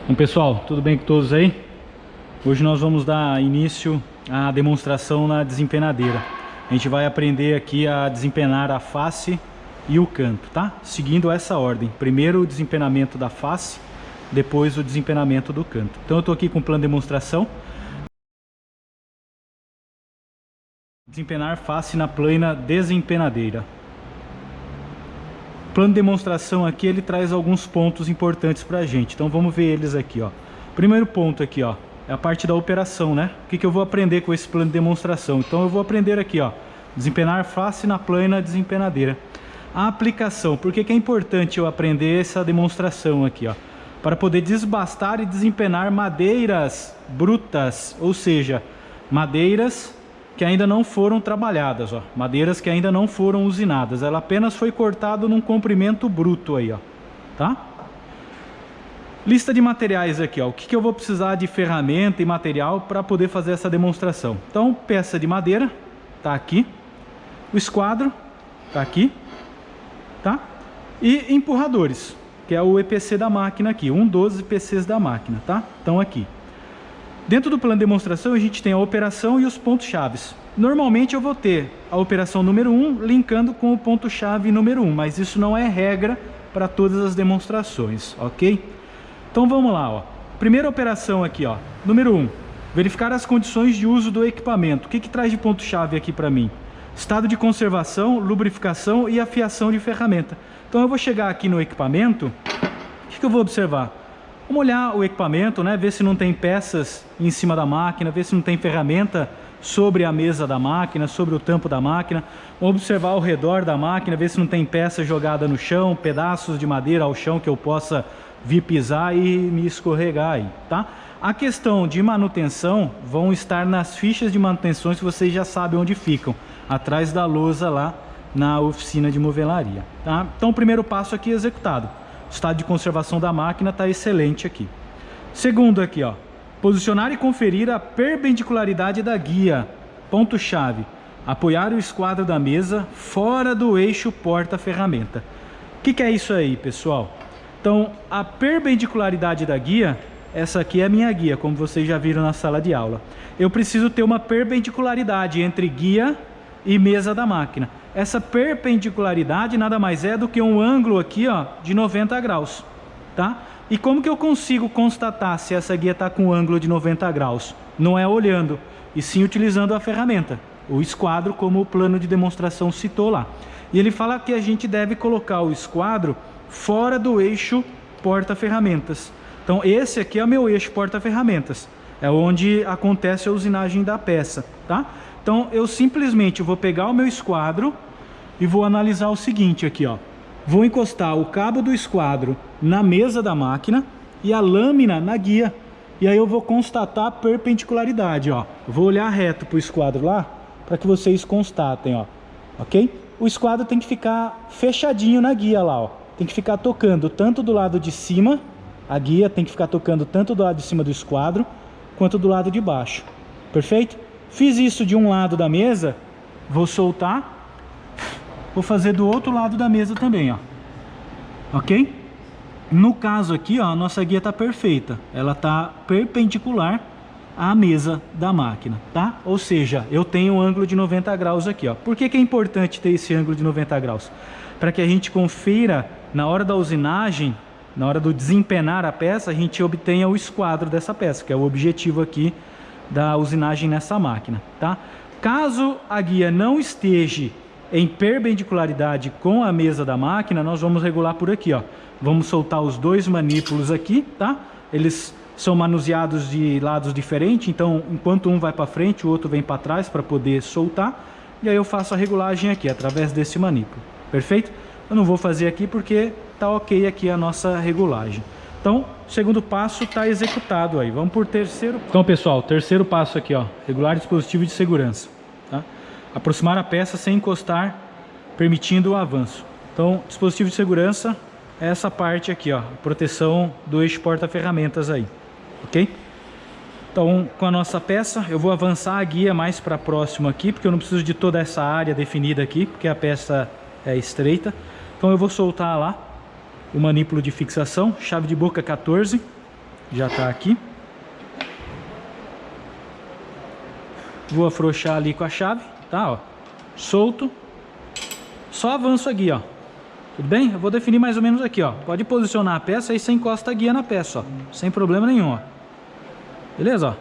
Bom, pessoal, tudo bem com todos aí? Hoje nós vamos dar início à demonstração na desempenadeira. A gente vai aprender aqui a desempenar a face e o canto, tá? Seguindo essa ordem. Primeiro o desempenamento da face, depois o desempenamento do canto. Então eu estou aqui com o plano de demonstração. Desempenar face na plana desempenadeira. O plano de demonstração aqui, ele traz alguns pontos importantes pra gente. Então vamos ver eles aqui, ó. Primeiro ponto aqui, ó, é a parte da operação, né? O que eu vou aprender com esse plano de demonstração? Então eu vou aprender aqui, ó, desempenar face na plana desempenadeira. A aplicação, por que é importante eu aprender essa demonstração aqui, ó? Para poder desbastar e desempenar madeiras brutas, ou seja, madeiras que ainda não foram trabalhadas, ó, madeiras que ainda não foram usinadas, ela apenas foi cortada num comprimento bruto aí, ó, tá? Lista de materiais aqui, ó, o que eu vou precisar de ferramenta e material para poder fazer essa demonstração. Então, peça de madeira, tá aqui, o esquadro, tá aqui, tá? E empurradores, que é o EPC da máquina aqui, 12 EPCs da máquina, tá? Então aqui. Dentro do plano de demonstração a gente tem a operação e os pontos chaves. Normalmente eu vou ter a operação número 1 linkando com o ponto-chave número 1, mas isso não é regra para todas as demonstrações, ok? Então vamos lá, ó. Primeira operação aqui, ó, número 1, verificar as condições de uso do equipamento. O que traz de ponto-chave aqui para mim? Estado de conservação, lubrificação e afiação de ferramenta. Então eu vou chegar aqui no equipamento, o que eu vou observar? Vamos olhar o equipamento, né? Ver se não tem peças em cima da máquina, ver se não tem ferramenta sobre a mesa da máquina, sobre o tampo da máquina. Vamos observar ao redor da máquina, ver se não tem peça jogada no chão, pedaços de madeira ao chão que eu possa vir pisar e me escorregar aí, tá? A questão de manutenção vão estar nas fichas de manutenção, que vocês já sabem onde ficam, atrás da lousa lá na oficina de movelaria, tá? Então o primeiro passo aqui é executado. O estado de conservação da máquina está excelente aqui. Segundo aqui, ó, posicionar e conferir a perpendicularidade da guia. Ponto-chave, apoiar o esquadro da mesa fora do eixo porta-ferramenta. O que é isso aí, pessoal? Então, a perpendicularidade da guia, essa aqui é a minha guia, como vocês já viram na sala de aula. Eu preciso ter uma perpendicularidade entre guia e mesa da máquina. Essa perpendicularidade nada mais é do que um ângulo aqui, ó, de 90 graus, tá? E como que eu consigo constatar se essa guia está com um ângulo de 90 graus? Não é olhando, e sim utilizando a ferramenta, o esquadro, como o plano de demonstração citou lá. E ele fala que a gente deve colocar o esquadro fora do eixo porta-ferramentas. Então esse aqui é o meu eixo porta-ferramentas, é onde acontece a usinagem da peça, tá? Então eu simplesmente vou pegar o meu esquadro e vou analisar o seguinte aqui, ó. Vou encostar o cabo do esquadro na mesa da máquina e a lâmina na guia. E aí eu vou constatar a perpendicularidade, ó. Vou olhar reto para o esquadro lá para que vocês constatem, ó. Ok? O esquadro tem que ficar fechadinho na guia lá, ó. Tem que ficar tocando tanto do lado de cima, a guia tem que ficar tocando tanto do lado de cima do esquadro quanto do lado de baixo. Perfeito? Fiz isso de um lado da mesa, vou soltar, vou fazer do outro lado da mesa também, ó. Ok? No caso aqui, ó, a nossa guia está perfeita, ela está perpendicular à mesa da máquina, tá? Ou seja, eu tenho um ângulo de 90 graus aqui, ó. Por que é importante ter esse ângulo de 90 graus? Para que a gente confira, na hora da usinagem, na hora do desempenar a peça, a gente obtenha o esquadro dessa peça, que é o objetivo aqui da usinagem nessa máquina, tá? Caso a guia não esteja em perpendicularidade com a mesa da máquina, nós vamos regular por aqui, ó. Vamos soltar os dois manípulos aqui, tá? Eles são manuseados de lados diferentes, então enquanto um vai para frente, o outro vem para trás para poder soltar. E aí eu faço a regulagem aqui, através desse manípulo. Perfeito? Eu não vou fazer aqui porque tá ok aqui a nossa regulagem. Então, o segundo passo está executado aí. Vamos por terceiro. Então, pessoal, terceiro passo aqui, ó, regular dispositivo de segurança, tá? Aproximar a peça sem encostar, permitindo o avanço. Então, dispositivo de segurança é essa parte aqui, ó, proteção do eixo porta-ferramentas aí, ok? Então, com a nossa peça, eu vou avançar a guia mais para próximo aqui, porque eu não preciso de toda essa área definida aqui, porque a peça é estreita. Então, eu vou soltar lá o manípulo de fixação, chave de boca 14, Já tá aqui. Vou afrouxar ali com a chave, tá, ó. Solto. Só avanço a guia, ó. Tudo bem? Eu vou definir mais ou menos aqui, ó. Pode posicionar a peça e você encosta a guia na peça, ó. Sem problema nenhum, ó. Beleza, ó.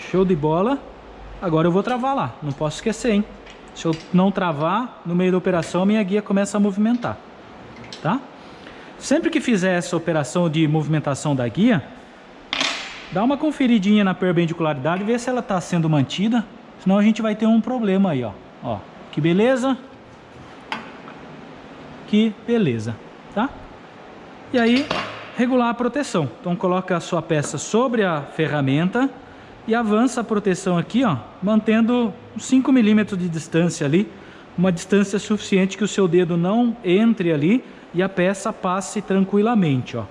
Show de bola. Agora eu vou travar lá. Não posso esquecer, hein? Se eu não travar, no meio da operação, a minha guia começa a movimentar. Tá? Sempre que fizer essa operação de movimentação da guia, dá uma conferidinha na perpendicularidade, ver se ela está sendo mantida. Senão a gente vai ter um problema aí, ó. Ó, que beleza. Que beleza, tá? E aí, regular a proteção. Então coloca a sua peça sobre a ferramenta e avança a proteção aqui, ó, mantendo 5 milímetros de distância ali, uma distância suficiente que o seu dedo não entre ali e a peça passe tranquilamente, ó.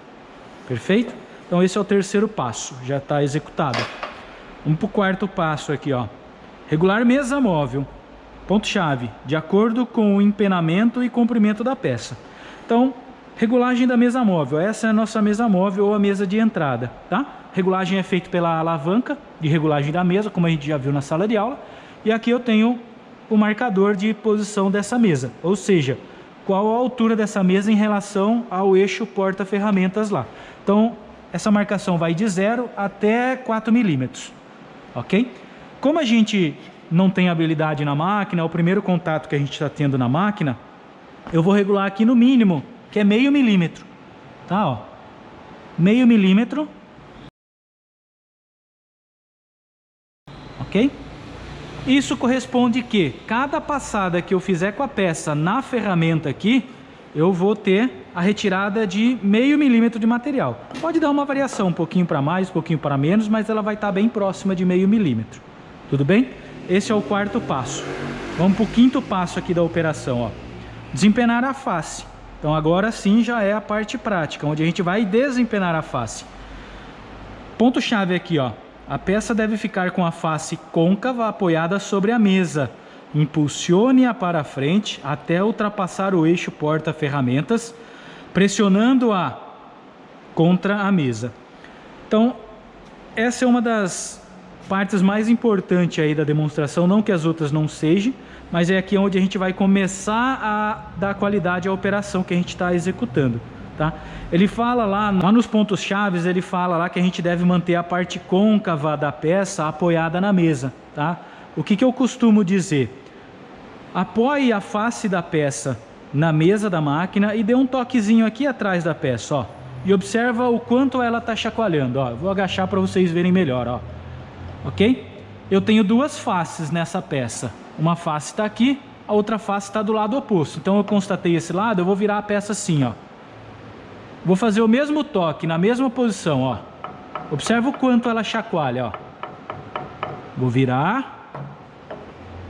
Perfeito? Então esse é o terceiro passo, já está executado. Vamos para o quarto passo aqui, ó. Regular mesa móvel. Ponto-chave, de acordo com o empenamento e comprimento da peça. Então, regulagem da mesa móvel. Essa é a nossa mesa móvel ou a mesa de entrada, tá? Regulagem é feita pela alavanca de regulagem da mesa, como a gente já viu na sala de aula. E aqui eu tenho o marcador de posição dessa mesa, ou seja, qual a altura dessa mesa em relação ao eixo porta-ferramentas lá. Então, essa marcação vai de 0 até 4 milímetros, ok? Como a gente não tem habilidade na máquina, é o primeiro contato que a gente está tendo na máquina, eu vou regular aqui no mínimo, que é meio milímetro, tá, ó, meio milímetro, ok? Isso corresponde que cada passada que eu fizer com a peça na ferramenta aqui, eu vou ter a retirada de meio milímetro de material. Pode dar uma variação, um pouquinho para mais, um pouquinho para menos, mas ela vai estar bem próxima de meio milímetro, tudo bem? Esse é o quarto passo. Vamos para o quinto passo aqui da operação, ó. Desempenar a face. Então agora sim já é a parte prática, onde a gente vai desempenar a face. Ponto-chave aqui, ó. A peça deve ficar com a face côncava apoiada sobre a mesa. Impulsione-a para frente até ultrapassar o eixo porta-ferramentas, pressionando-a contra a mesa. Então, essa é uma das partes mais importantes aí da demonstração, não que as outras não sejam, mas é aqui onde a gente vai começar a dar qualidade à operação que a gente está executando, tá? Ele fala lá nos pontos chaves, ele fala lá que a gente deve manter a parte côncava da peça apoiada na mesa, tá? O que eu costumo dizer? Apoie a face da peça na mesa da máquina e dê um toquezinho aqui atrás da peça, ó, e observa o quanto ela está chacoalhando, ó. Eu vou agachar para vocês verem melhor, ó. Ok? Eu tenho duas faces nessa peça. Uma face está aqui, a outra face está do lado oposto. Então eu constatei esse lado, eu vou virar a peça assim, ó. Vou fazer o mesmo toque, na mesma posição, ó. Observa o quanto ela chacoalha, ó. Vou virar.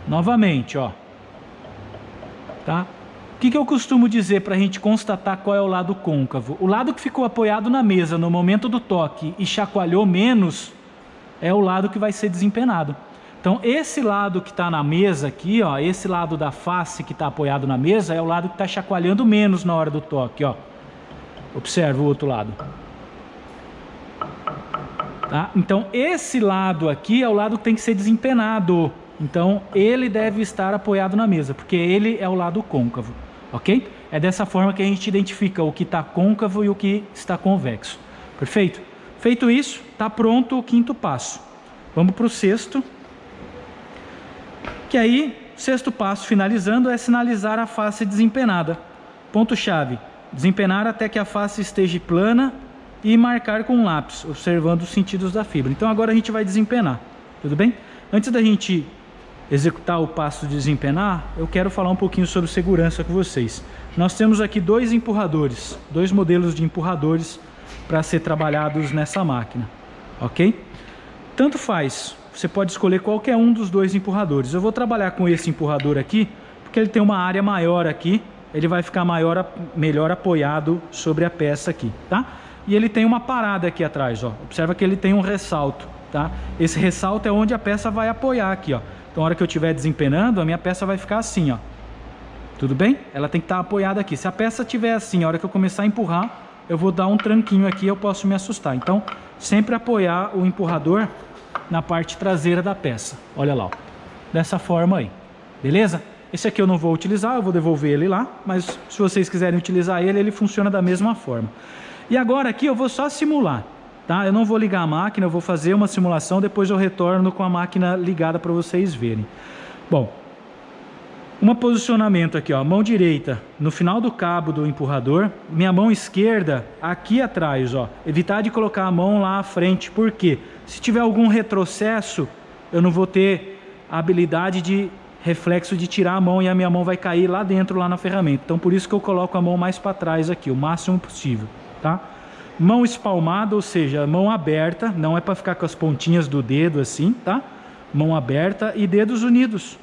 Novamente, ó. Tá? O que eu costumo dizer para a gente constatar qual é o lado côncavo? O lado que ficou apoiado na mesa no momento do toque e chacoalhou menos é o lado que vai ser desempenado. Então esse lado que está na mesa aqui, ó, esse lado da face que está apoiado na mesa é o lado que está chacoalhando menos na hora do toque, ó. Observa o outro lado. Tá? Então esse lado aqui é o lado que tem que ser desempenado. Então ele deve estar apoiado na mesa, porque ele é o lado côncavo, ok? É dessa forma que a gente identifica o que está côncavo e o que está convexo. Perfeito? Feito isso, está pronto o quinto passo. Vamos para o sexto. Que aí, sexto passo, finalizando, é sinalizar a face desempenada. Ponto-chave, desempenar até que a face esteja plana e marcar com um lápis, observando os sentidos da fibra. Então agora a gente vai desempenar, tudo bem? Antes da gente executar o passo de desempenar, eu quero falar um pouquinho sobre segurança com vocês. Nós temos aqui dois empurradores, dois modelos de empurradores para ser trabalhados nessa máquina, ok? Tanto faz, você pode escolher qualquer um dos dois empurradores. Eu vou trabalhar com esse empurrador aqui, porque ele tem uma área maior aqui, ele vai ficar melhor apoiado sobre a peça aqui, tá? E ele tem uma parada aqui atrás, ó. Observa que ele tem um ressalto, tá? Esse ressalto é onde a peça vai apoiar aqui, ó. Então, na hora que eu estiver desempenando, a minha peça vai ficar assim, ó. Tudo bem? Ela tem que estar apoiada aqui. Se a peça estiver assim, a hora que eu começar a empurrar, eu vou dar um tranquinho aqui, eu posso me assustar. Então, sempre apoiar o empurrador na parte traseira da peça. Olha lá, ó. Dessa forma aí, beleza? Esse aqui eu não vou utilizar, eu vou devolver ele lá, mas se vocês quiserem utilizar ele, ele funciona da mesma forma. E agora aqui eu vou só simular, tá? Eu não vou ligar a máquina, eu vou fazer uma simulação, depois eu retorno com a máquina ligada para vocês verem. Bom, um posicionamento aqui, ó, mão direita no final do cabo do empurrador, minha mão esquerda aqui atrás, ó, evitar de colocar a mão lá à frente, porque se tiver algum retrocesso, eu não vou ter a habilidade de reflexo de tirar a mão e a minha mão vai cair lá dentro, lá na ferramenta. Então por isso que eu coloco a mão mais para trás aqui, o máximo possível, tá? Mão espalmada, ou seja, mão aberta, não é para ficar com as pontinhas do dedo assim, tá? Mão aberta e dedos unidos.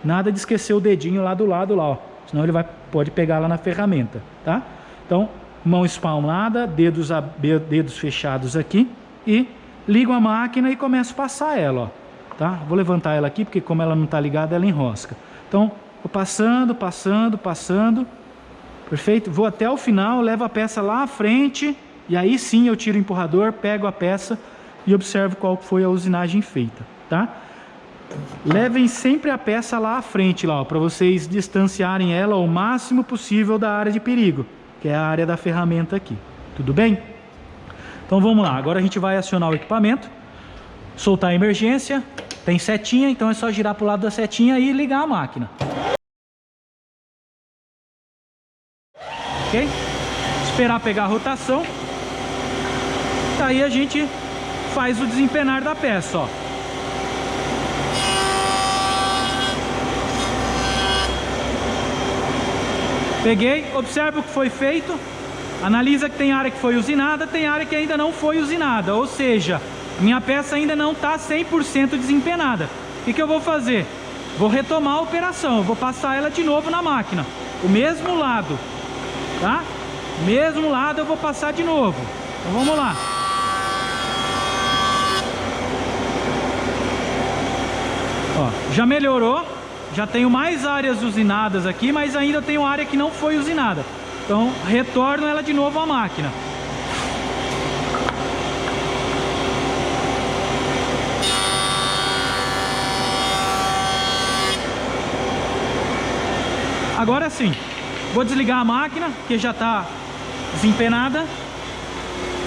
Nada de esquecer o dedinho lá do lado, lá, ó. Senão ele pode pegar lá na ferramenta, tá? Então, mão espalmada, dedos fechados aqui e ligo a máquina e começo a passar ela, ó. Tá? Vou levantar ela aqui, porque como ela não está ligada, ela enrosca. Então, vou passando, passando, passando. Perfeito? Vou até o final, levo a peça lá à frente. E aí sim eu tiro o empurrador, pego a peça e observo qual foi a usinagem feita. Tá? Levem sempre a peça lá à frente, para vocês distanciarem ela o máximo possível da área de perigo, que é a área da ferramenta aqui. Tudo bem? Então vamos lá. Agora a gente vai acionar o equipamento. Soltar a emergência. Tem setinha, então é só girar para o lado da setinha e ligar a máquina. Ok? Esperar pegar a rotação. Daí a gente faz o desempenar da peça, ó. Peguei, observa o que foi feito. Analisa que tem área que foi usinada, tem área que ainda não foi usinada. Ou seja, minha peça ainda não está 100% desempenada. O que eu vou fazer? Vou retomar a operação, eu vou passar ela de novo na máquina. O mesmo lado, tá? Mesmo lado eu vou passar de novo. Então vamos lá. Ó, já melhorou, já tenho mais áreas usinadas aqui, mas ainda tenho área que não foi usinada. Então retorno ela de novo à máquina. Agora sim, vou desligar a máquina, que já está desempenada.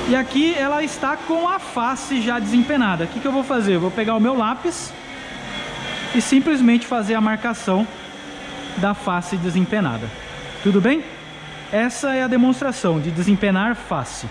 E aqui ela está com a face já desempenada. O que eu vou fazer? Eu vou pegar o meu lápis e simplesmente fazer a marcação da face desempenada. Tudo bem? Essa é a demonstração de desempenar face.